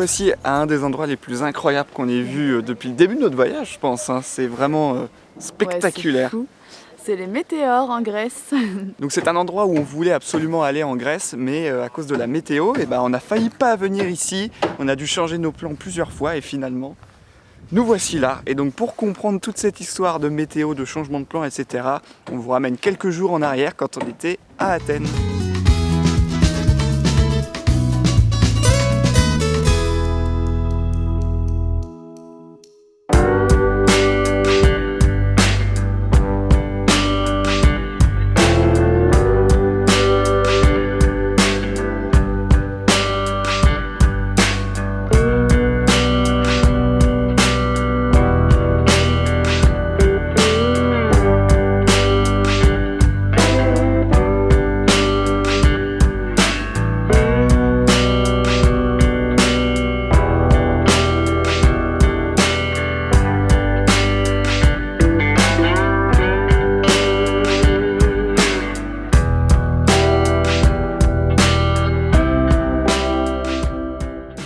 voici à un des endroits les plus incroyables qu'on ait vu depuis le début de notre voyage, je pense. Hein. C'est vraiment spectaculaire. Ouais, c'est les météores en Grèce. Donc c'est un endroit où on voulait absolument aller en Grèce, mais à cause de la météo, on a failli pas venir ici. On a dû changer nos plans plusieurs fois et finalement, nous voici là. Et donc pour comprendre toute cette histoire de météo, de changement de plan, etc., on vous ramène quelques jours en arrière quand on était à Athènes.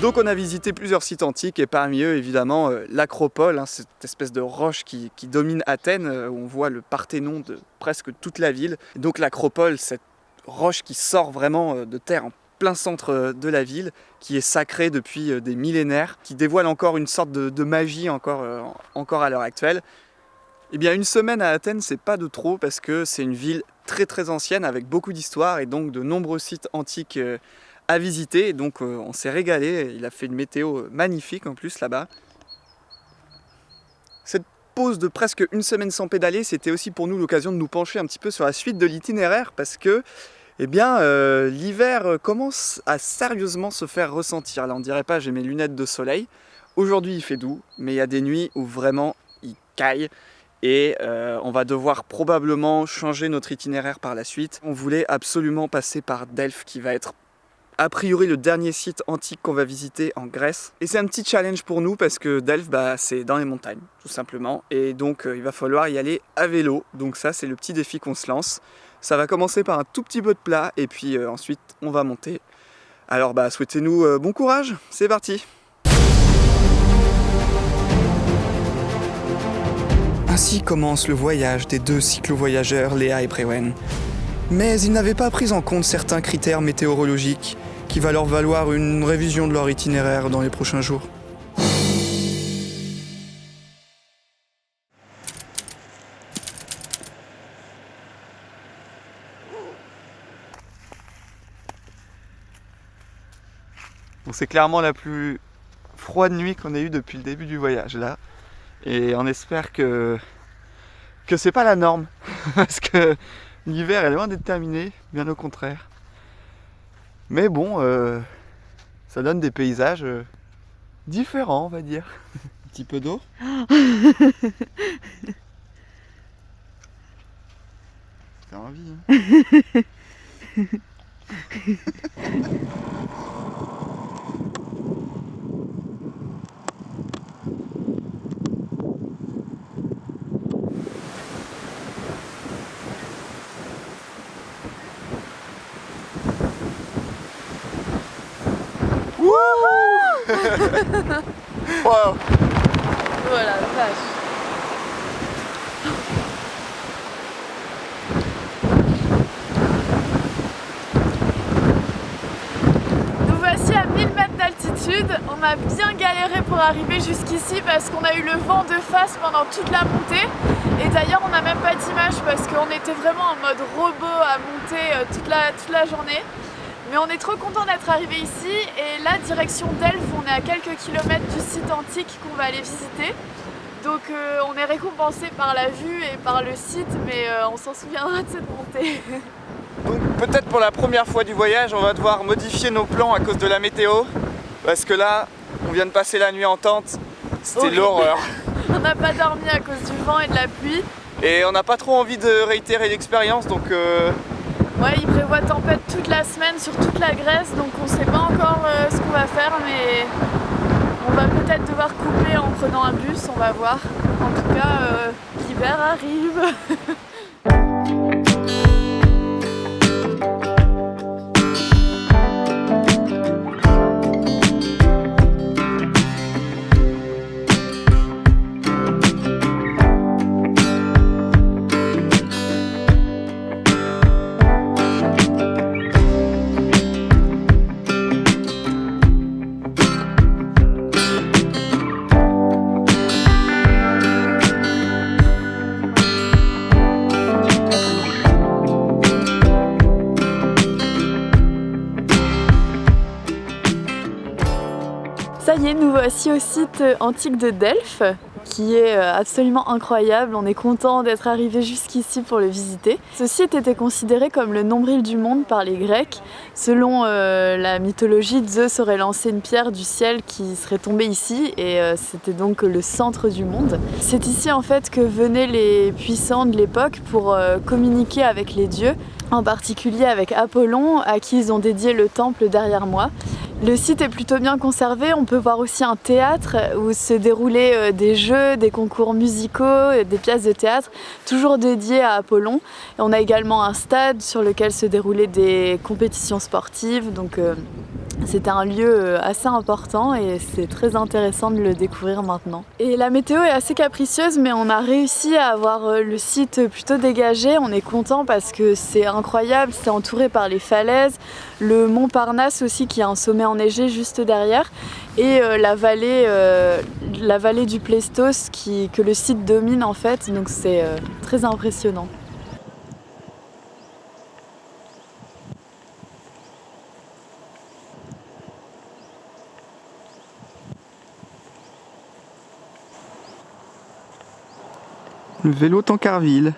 Donc on a visité plusieurs sites antiques et parmi eux évidemment l'Acropole, hein, cette espèce de roche qui domine Athènes, où on voit le Parthénon de presque toute la ville. Et donc l'Acropole, cette roche qui sort vraiment de terre en plein centre de la ville, qui est sacrée depuis des millénaires, qui dévoile encore une sorte de magie encore à l'heure actuelle. Eh bien une semaine à Athènes, c'est pas de trop parce que c'est une ville très très ancienne avec beaucoup d'histoire et donc de nombreux sites antiques à visiter, et donc on s'est régalé. Il a fait une météo magnifique en plus là-bas. Cette pause de presque une semaine sans pédaler, c'était aussi pour nous l'occasion de nous pencher un petit peu sur la suite de l'itinéraire parce que l'hiver commence à sérieusement se faire ressentir. Là on dirait pas j'ai mes lunettes de soleil. Aujourd'hui il fait doux, mais il y a des nuits où vraiment il caille. Et on va devoir probablement changer notre itinéraire par la suite. On voulait absolument passer par Delphes qui va être a priori le dernier site antique qu'on va visiter en Grèce. Et c'est un petit challenge pour nous parce que Delphes, c'est dans les montagnes, tout simplement. Et donc il va falloir y aller à vélo. Donc ça, c'est le petit défi qu'on se lance. Ça va commencer par un tout petit peu de plat et puis ensuite, on va monter. Alors souhaitez-nous bon courage, c'est parti! Ainsi commence le voyage des deux cyclo-voyageurs Léa et Prewen. Mais ils n'avaient pas pris en compte certains critères météorologiques qui va leur valoir une révision de leur itinéraire dans les prochains jours. Bon, c'est clairement la plus froide nuit qu'on ait eue depuis le début du voyage là. Et on espère que c'est pas la norme. Parce que l'hiver est loin d'être terminé, bien au contraire. Mais bon, ça donne des paysages différents, on va dire. Un petit peu d'eau. T'as envie, hein. Wow. Voilà, vache. Nous voici à 1000 mètres d'altitude. On a bien galéré pour arriver jusqu'ici parce qu'on a eu le vent de face pendant toute la montée. Et d'ailleurs, on n'a même pas d'image parce qu'on était vraiment en mode robot à monter toute la journée. Mais on est trop content d'être arrivé ici et là, direction Delphes, on est à quelques kilomètres du site antique qu'on va aller visiter. Donc on est récompensé par la vue et par le site, mais on s'en souviendra de cette montée. Donc peut-être pour la première fois du voyage, on va devoir modifier nos plans à cause de la météo. Parce que là, on vient de passer la nuit en tente, c'était l'horreur. On n'a pas dormi à cause du vent et de la pluie. Et on n'a pas trop envie de réitérer l'expérience, donc... Ouais, il prévoit tempête toute la semaine sur toute la Grèce, donc on sait pas encore ce qu'on va faire, mais on va peut-être devoir couper en prenant un bus, on va voir. En tout cas, l'hiver arrive. voici au site antique de Delphes, qui est absolument incroyable. On est content d'être arrivé jusqu'ici pour le visiter. Ce site était considéré comme le nombril du monde par les Grecs. Selon la mythologie, Zeus aurait lancé une pierre du ciel qui serait tombée ici et c'était donc le centre du monde. C'est ici en fait que venaient les puissants de l'époque pour communiquer avec les dieux, en particulier avec Apollon, à qui ils ont dédié le temple derrière moi. Le site est plutôt bien conservé, on peut voir aussi un théâtre où se déroulaient des jeux, des concours musicaux, des pièces de théâtre, toujours dédiées à Apollon. Et on a également un stade sur lequel se déroulaient des compétitions sportives, donc c'était un lieu assez important et c'est très intéressant de le découvrir maintenant. Et la météo est assez capricieuse, mais on a réussi à avoir le site plutôt dégagé. On est content parce que c'est incroyable, c'est entouré par les falaises, le mont Parnasse aussi qui a un sommet enneigé juste derrière, et la vallée du Plestos que le site domine en fait, donc c'est très impressionnant. Le vélo Tancarville,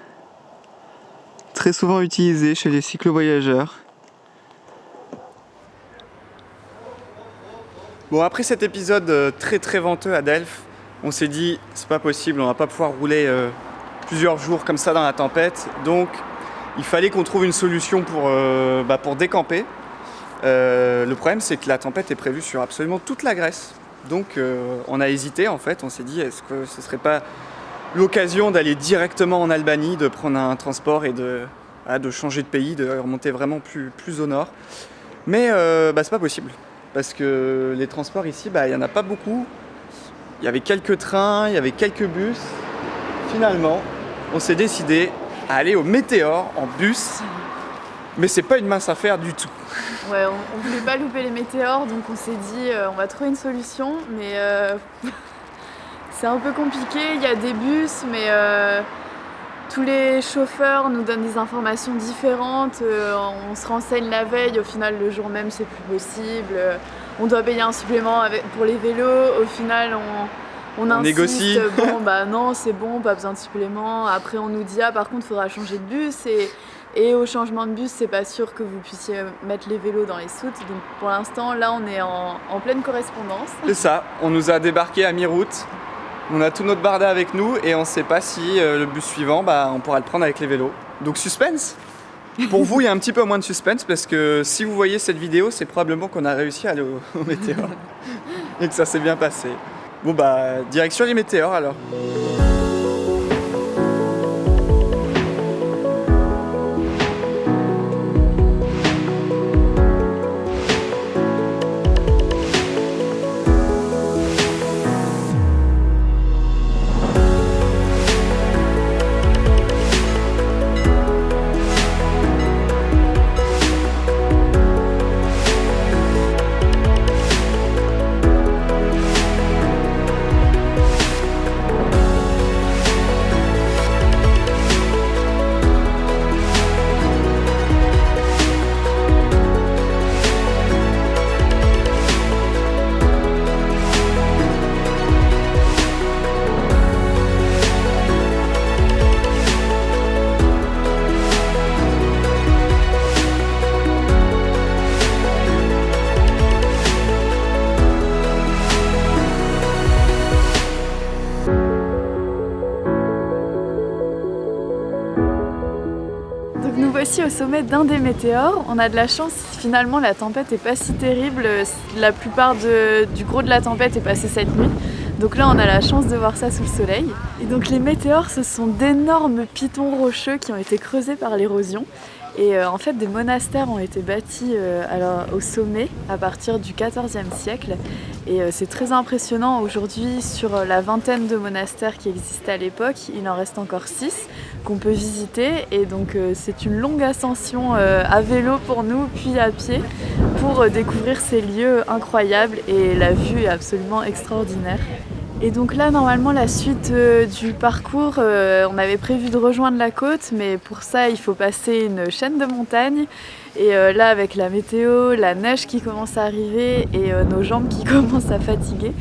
très souvent utilisé chez les cyclo-voyageurs. Bon, après cet épisode très venteux à Delphes, on s'est dit c'est pas possible, on va pas pouvoir rouler plusieurs jours comme ça dans la tempête, donc il fallait qu'on trouve une solution pour décamper. Le problème c'est que la tempête est prévue sur absolument toute la Grèce, donc on a hésité en fait, on s'est dit est-ce que ce serait pas l'occasion d'aller directement en Albanie, de prendre un transport et de changer de pays, de remonter vraiment plus au nord. Mais c'est pas possible, parce que les transports ici, il n'y en a pas beaucoup. Il y avait quelques trains, il y avait quelques bus. Finalement, on s'est décidé à aller au Météor en bus, mais c'est pas une mince affaire du tout. Ouais, on voulait pas louper les météores, donc on s'est dit on va trouver une solution, mais c'est un peu compliqué, il y a des bus, mais tous les chauffeurs nous donnent des informations différentes, on se renseigne la veille, au final le jour même c'est plus possible, on doit payer un supplément pour les vélos, au final on insiste, négocie. Bon non c'est bon, pas besoin de supplément, après on nous dit par contre il faudra changer de bus et au changement de bus c'est pas sûr que vous puissiez mettre les vélos dans les soutes, donc pour l'instant là on est en pleine correspondance. C'est ça, on nous a débarqué à mi-route. On a tout notre barda avec nous et on ne sait pas si le bus suivant, on pourra le prendre avec les vélos. Donc suspense. Pour vous, il y a un petit peu moins de suspense parce que si vous voyez cette vidéo, c'est probablement qu'on a réussi à aller au Météor et que ça s'est bien passé. Bon direction les Météors alors. Voici au sommet d'un des météores. On a de la chance, finalement la tempête est pas si terrible, la plupart du gros de la tempête est passé cette nuit. Donc là on a la chance de voir ça sous le soleil. Et donc les météores ce sont d'énormes pitons rocheux qui ont été creusés par l'érosion. Et en fait des monastères ont été bâtis au sommet à partir du XIVe siècle. Et c'est très impressionnant aujourd'hui, sur la vingtaine de monastères qui existaient à l'époque, il en reste encore 6 qu'on peut visiter. Et donc c'est une longue ascension à vélo pour nous, puis à pied, pour découvrir ces lieux incroyables et la vue est absolument extraordinaire. Et donc là, normalement, la suite du parcours, on avait prévu de rejoindre la côte, mais pour ça, il faut passer une chaîne de montagnes. Et là, avec la météo, la neige qui commence à arriver et nos jambes qui commencent à fatiguer,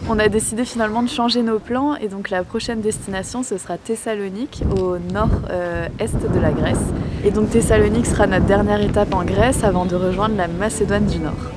On a décidé finalement de changer nos plans et donc la prochaine destination ce sera Thessalonique au nord-est de la Grèce. Et donc Thessalonique sera notre dernière étape en Grèce avant de rejoindre la Macédoine du Nord.